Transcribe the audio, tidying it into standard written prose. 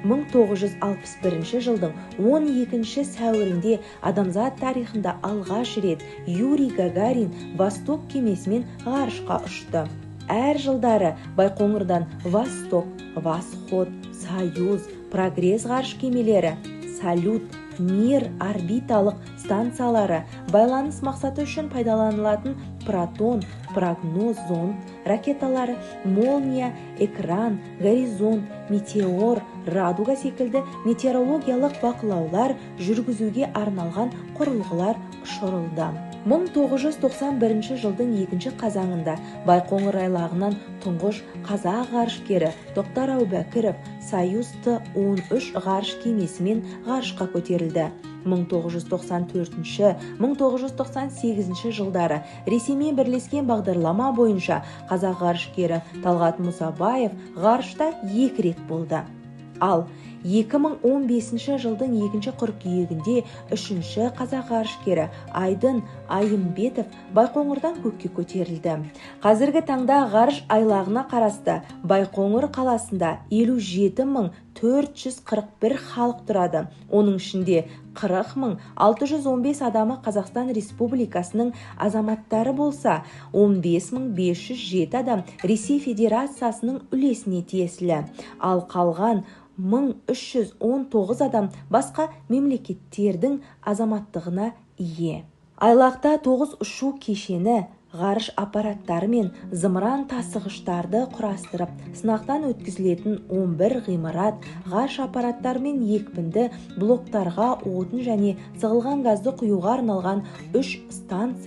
1961 жылдың 12 сәуірінде адамзат тарихында алғаш рет Юрий Гагарин Восток кемесімен ғарышқа ұшты. Әр жылдары Байқоңырдан Восток, Восход, Союз, Прогресс ғарыш кемелері, Салют, Мир орбиталық станциялары, байланыс мақсаты үшін пайдаланылатын Протон, Прогноз зонд ракеталары, Молния, Экран, Горизонт, Метеор, Радуга секілді метеорологиялық бақылаулар жүргізуге арналған құрылғылар ұшырылды. 1991 жылдың 2 қазанында Байқоңыр айлағынан тұңғыш қазақ ғарышкері Тоқтар Әубәкіров Союз Т-13 ғарыш кемесімен ғарышқа көтерілді. 1994-1998 жылдары Ресеймен бірлескен бағдарлама бойынша қазақ ғарышкері Талғат Мұсабаев ғарышта 2 рет болды. Ал 2015 жылдың 2 қыркүйегінде 3 қазақ ғарышкері Айдын Айымбетов Байқоңырдан көкке көтерілді. Қазіргі таңда ғарыш айлағына қарасты Байқоңыр қаласында 57.441 халық тұрады. Оның ішінде 40.615 адамы Қазақстан Республикасының азаматтары болса, 15.507 адам Ресей Федерациясының үлесіне тиесілі. Ал қалған 1319 адам басқа мемлекеттердің азаматтығына ие. Айлақта 9 ұшу кешені ғарыш аппараттары мен зымыран тасығыштарды құрастырып, сынақтан өткізілетін 11 ғимарат, ғарыш аппараттары мен екпінді блоктарға отын және сығылған газды құюға арналған 3 станция